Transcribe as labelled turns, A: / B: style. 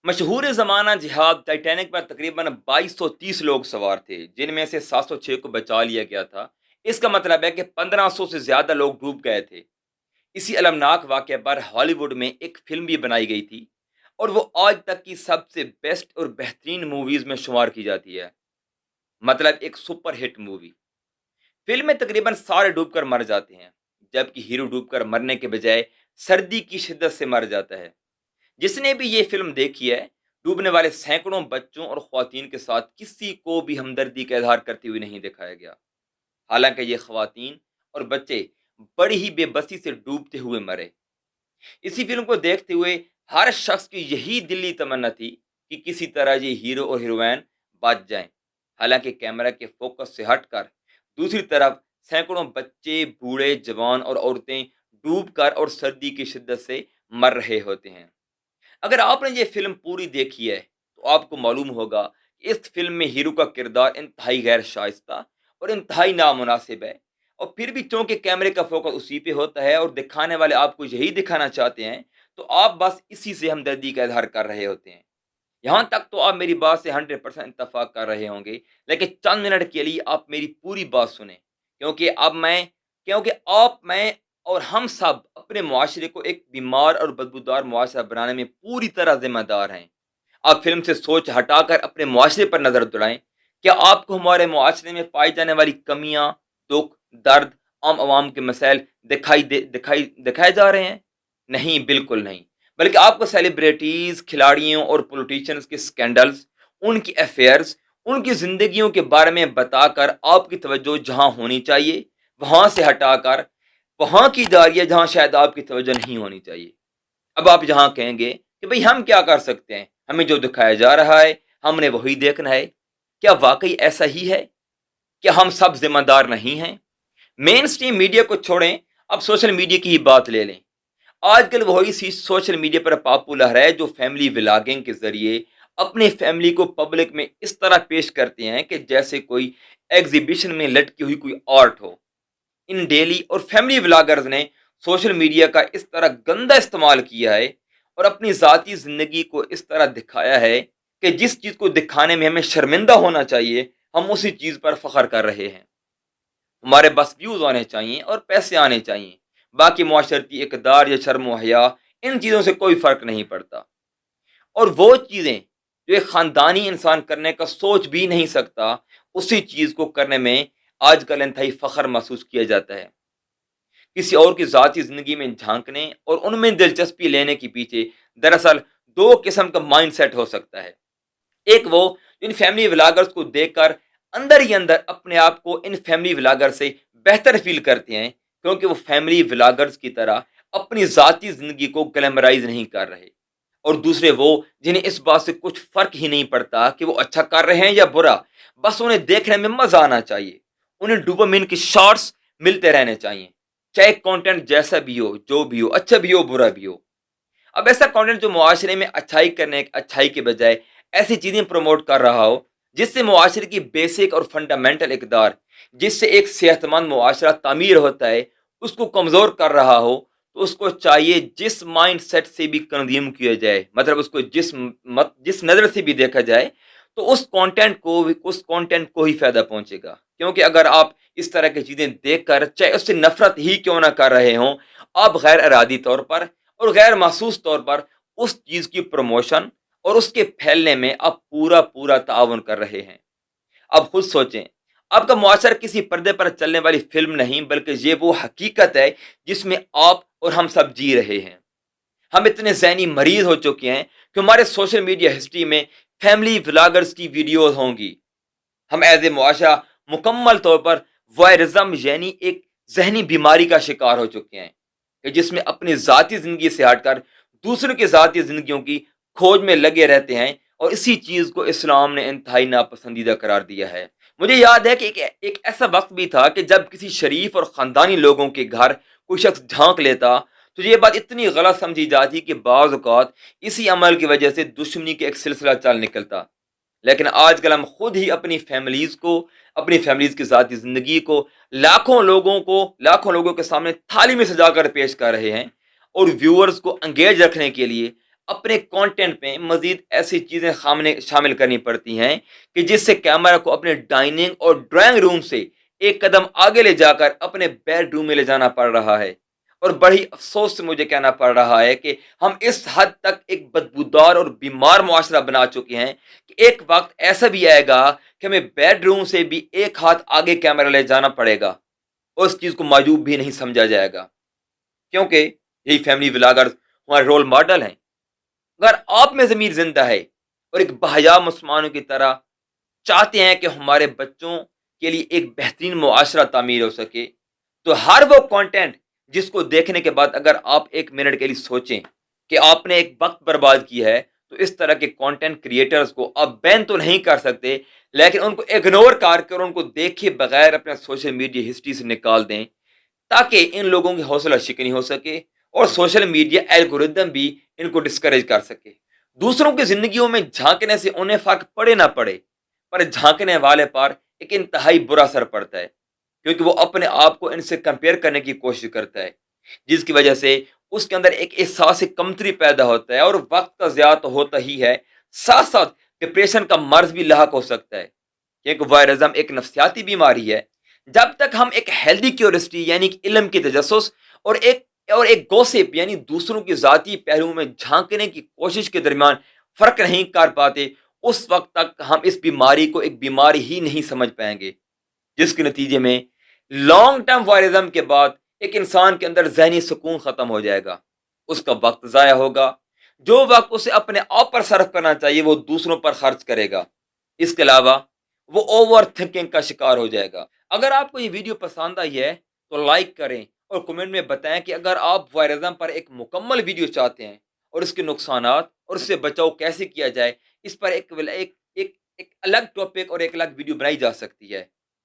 A: मशहूर ज़माना जहाज़ टाइटैनिक पर तकरीबन 2230 लोग सवार थे, जिनमें से 706 को बचा लिया गया था। इसका मतलब है कि 1500 से ज़्यादा लोग डूब गए थे। इसी अलमनाक वाक़ये पर हॉलीवुड में एक फ़िल्म भी बनाई गई थी और वो आज तक की सबसे बेस्ट और बेहतरीन मूवीज़ में शुमार की जाती है। मतलब एक सुपर हिट मूवी। फ़िल्म में तकरीबन सारे डूबकर मर जाते हैं, जबकि हीरो डूबकर मरने के बजाय सर्दी की शिद्दत से मर जाता है। जिसने भी ये फ़िल्म देखी है, डूबने वाले सैकड़ों बच्चों और ख़वातीन के साथ किसी को भी हमदर्दी का इज़हार करते हुए नहीं दिखाया गया। हालाँकि ये ख़वातीन और बच्चे बड़ी ही बेबसी से डूबते हुए मरे। इसी फ़िल्म को देखते हुए हर शख़्स की यही दिली तमन्ना थी कि किसी तरह ये हीरो और हीरोइन बच जाएँ। हालाँकि कैमरा के फ़ोकस से हटकर दूसरी तरफ सैकड़ों बच्चे, बूढ़े, जवान और औरतें डूबकर और सर्दी की शिद्दत से मर रहे होते हैं। अगर आपने ये फ़िल्म पूरी देखी है, तो आपको मालूम होगा कि इस फ़िल्म में हीरो का किरदार इंतहाई गैर शाइस्ता और इंतहाई नामुनासिब है। और फिर भी चूँकि कैमरे का फ़ोकस उसी पे होता है और दिखाने वाले आपको यही दिखाना चाहते हैं, तो आप बस इसी से हमदर्दी का इज़हार कर रहे होते हैं। यहाँ तक तो आप मेरी बात से 100% इत्तेफ़ाक कर रहे होंगे, लेकिन चंद मिनट के लिए आप मेरी पूरी बात सुनें, क्योंकि अब मैं क्योंकि आप, मैं और हम सब अपने मुआशरे को एक बीमार और बदबूदार मुआशरा बनाने में पूरी तरह ज़िम्मेदार हैं। आप फ़िल्म से सोच हटाकर अपने मुआशरे पर नज़र दौड़ाएँ। क्या आपको हमारे मुआशरे में पाई जाने वाली कमियाँ, दुःख, दर्द, आम आवाम के मसाइल दिखाए जा रहे हैं? नहीं, बिल्कुल नहीं। बल्कि आपको सेलिब्रिटीज़, खिलाड़ियों और पॉलिटिशियंस के स्कैंडल्स, उनकी अफ़ेयर्स, उनकी ज़िंदगियों के बारे में बताकर आपकी तवज्जो जहाँ होनी चाहिए, वहाँ से हटाकर वहाँ की जा रही है जहाँ शायद आपकी तवज्जो नहीं होनी चाहिए। अब आप यहाँ कहेंगे कि भई हम क्या कर सकते हैं? हमें जो दिखाया जा रहा है, हमने वही देखना है। क्या वाक़ई ऐसा ही है? क्या हम सब ज़िम्मेदार नहीं हैं? मेन स्ट्रीम मीडिया को छोड़ें, अब सोशल मीडिया की ही बात ले लें। आजकल वही चीज़ सोशल मीडिया पर पॉपुलर है जो फैमिली व्लॉगिंग के ज़रिए अपनी फैमिली को पब्लिक में इस तरह पेश करते हैं कि जैसे कोई एग्ज़िबिशन में लटकी हुई कोई आर्ट हो। इन डेली और फैमिली व्लॉगर्स ने सोशल मीडिया का इस तरह गंदा इस्तेमाल किया है और अपनी ज़ाती ज़िंदगी को इस तरह दिखाया है कि जिस चीज़ को दिखाने में हमें शर्मिंदा होना चाहिए, हम उसी चीज़ पर फ़ख्र कर रहे हैं। हमारे बस व्यूज़ आने चाहिए और पैसे आने चाहिए। बाकी मुआशरती इक़दार या शर्म व हया, इन चीज़ों से कोई फ़र्क नहीं पड़ता। और वो चीज़ें जो एक ख़ानदानी इंसान करने का सोच भी नहीं सकता, उसी चीज़ को करने में आजकल इंतहाई फ़ख्र महसूस किया जाता है। किसी और की ज़ाती ज़िंदगी में झाँकने और उनमें दिलचस्पी लेने के पीछे दरअसल 2 किस्म का माइंडसेट हो सकता है। एक वो इन फैमिली व्लॉगर्स को देखकर अंदर ही अंदर अपने आप को इन फैमिली व्लॉगर से बेहतर फ़ील करते हैं, क्योंकि वो फैमिली व्लॉगर्स की तरह अपनी ज़ाती ज़िंदगी को ग्लैमराइज़ नहीं कर रहे। और दूसरे वो जिन्हें इस बात से कुछ फ़र्क ही नहीं पड़ता कि वो अच्छा कर रहे हैं या बुरा, बस उन्हें देखने में मज़ा आना चाहिए। उन्हें डोपामाइन के शॉट्स मिलते रहने चाहिए, चाहे कंटेंट जैसा भी हो, जो भी हो, अच्छा भी हो, बुरा भी हो। अब ऐसा कंटेंट जो मुआशरे में अच्छाई के बजाय ऐसी चीज़ें प्रमोट कर रहा हो, जिससे मुआशरे की बेसिक और फंडामेंटल इक़दार, जिससे एक सेहतमंद मुआशरा तामीर होता है, उसको कमज़ोर कर रहा हो, तो उसको चाहिए जिस माइंडसेट से भी कंज़्यूम किया जाए, मतलब उसको जिस नज़र से भी देखा जाए, तो उस कंटेंट को ही फ़ायदा पहुँचेगा। क्योंकि अगर आप इस तरह की चीज़ें देखकर चाहे उससे नफ़रत ही क्यों ना कर रहे हों, आप गैर इरादी तौर पर और गैर महसूस तौर पर उस चीज़ की प्रमोशन और उसके फैलने में आप पूरा ताउन कर रहे हैं। अब खुद सोचें, आपका मुआशरा किसी पर्दे पर चलने वाली फ़िल्म नहीं, बल्कि ये वो हकीकत है जिसमें आप और हम सब जी रहे हैं। हम इतने ज़हनी मरीज़ हो चुके हैं कि हमारे सोशल मीडिया हिस्ट्री में फैमिली व्लॉगर्स की वीडियोज़ होंगी। हम एज़ ए मुआशरा मुकम्मल तौर पर वॉयरिज़्म यानी एक ज़हनी बीमारी का शिकार हो चुके हैं, कि जिसमें अपनी ज़ाती ज़िंदगी से हटकर दूसरों की ज़ाती ज़िंदगियों की खोज में लगे रहते हैं, और इसी चीज़ को इस्लाम ने इंतहाई नापसंदीदा करार दिया है। मुझे याद है कि एक ऐसा वक़्त भी था कि जब किसी शरीफ और ख़ानदानी लोगों के घर कोई शख़्स झाँक लेता, तो ये बात इतनी गलत समझी जाती कि बाज़ औक़ात इसी अमल की वजह से दुश्मनी का एक सिलसिला चल निकलता। लेकिन आजकल हम खुद ही अपनी फैमिलीज़ की ज़ाती ज़िंदगी को लाखों लोगों के सामने थाली में सजाकर पेश कर रहे हैं, और व्यूअर्स को एंगेज रखने के लिए اپنے کانٹینٹ میں مزید ایسی چیزیں شامل کرنی پڑتی ہیں کہ جس سے کیمرہ کو اپنے ڈائننگ اور ڈرائنگ روم سے ایک قدم آگے لے جا کر اپنے بیڈ روم میں لے جانا پڑ رہا ہے۔ اور بڑی افسوس سے مجھے کہنا پڑ رہا ہے کہ ہم اس حد تک ایک بدبودار اور بیمار معاشرہ بنا چکے ہیں کہ ایک وقت ایسا بھی آئے گا کہ ہمیں بیڈ روم سے بھی ایک ہاتھ آگے کیمرہ لے جانا پڑے گا اور اس چیز کو معجوب بھی نہیں سمجھا جائے گا، کیونکہ یہی فیملی ولاگر ہمارے رول ماڈل ہیں۔ اگر آپ میں ضمیر زندہ ہے اور ایک بحیا مسلمانوں کی طرح چاہتے ہیں کہ ہمارے بچوں کے لیے ایک بہترین معاشرہ تعمیر ہو سکے، تو ہر وہ کانٹینٹ جس کو دیکھنے کے بعد اگر آپ ایک منٹ کے لیے سوچیں کہ آپ نے ایک وقت برباد کیا ہے، تو اس طرح کے کانٹینٹ کریٹرز کو آپ بین تو نہیں کر سکتے، لیکن ان کو اگنور کر کے اور ان کو دیکھے بغیر اپنے سوشل میڈیا ہسٹری سے نکال دیں، تاکہ ان لوگوں کی حوصلہ شکنی ہو سکے اور سوشل میڈیا الگوریدم بھی ان کو ڈسکریج کر سکے۔ دوسروں کی زندگیوں میں جھانکنے سے انہیں فرق پڑے نہ پڑے، پر جھانکنے والے پر ایک انتہائی برا اثر پڑتا ہے، کیونکہ وہ اپنے آپ کو ان سے کمپیئر کرنے کی کوشش کرتا ہے، جس کی وجہ سے اس کے اندر ایک احساس کمتری پیدا ہوتا ہے اور وقت کا ضیاع تو ہوتا ہی ہے، ساتھ ساتھ ڈپریشن کا مرض بھی لاحق ہو سکتا ہے، کیونکہ وائرزم ایک نفسیاتی بیماری ہے۔ جب تک ہم ایک ہیلدی کیورسٹی یعنی کہ علم کی تجسس اور ایک گوسپ یعنی دوسروں کی ذاتی پہلوؤں میں جھانکنے کی کوشش کے درمیان فرق نہیں کر پاتے، اس وقت تک ہم اس بیماری کو ایک بیماری ہی نہیں سمجھ پائیں گے، جس کے نتیجے میں لانگ ٹرم وائرزم کے بعد ایک انسان کے اندر ذہنی سکون ختم ہو جائے گا، اس کا وقت ضائع ہوگا، جو وقت اسے اپنے آپ پر صرف کرنا چاہیے وہ دوسروں پر خرچ کرے گا، اس کے علاوہ وہ اوور تھنکنگ کا شکار ہو جائے گا۔ اگر آپ کو یہ ویڈیو پسند آئی ہے تو لائک کریں اور کمنٹ میں بتائیں کہ اگر آپ وائرزم پر ایک مکمل ویڈیو چاہتے ہیں اور اس کے نقصانات اور اس سے بچاؤ کیسے کیا جائے، اس پر ایک الگ ٹاپک اور ایک الگ ویڈیو بنائی جا سکتی ہے۔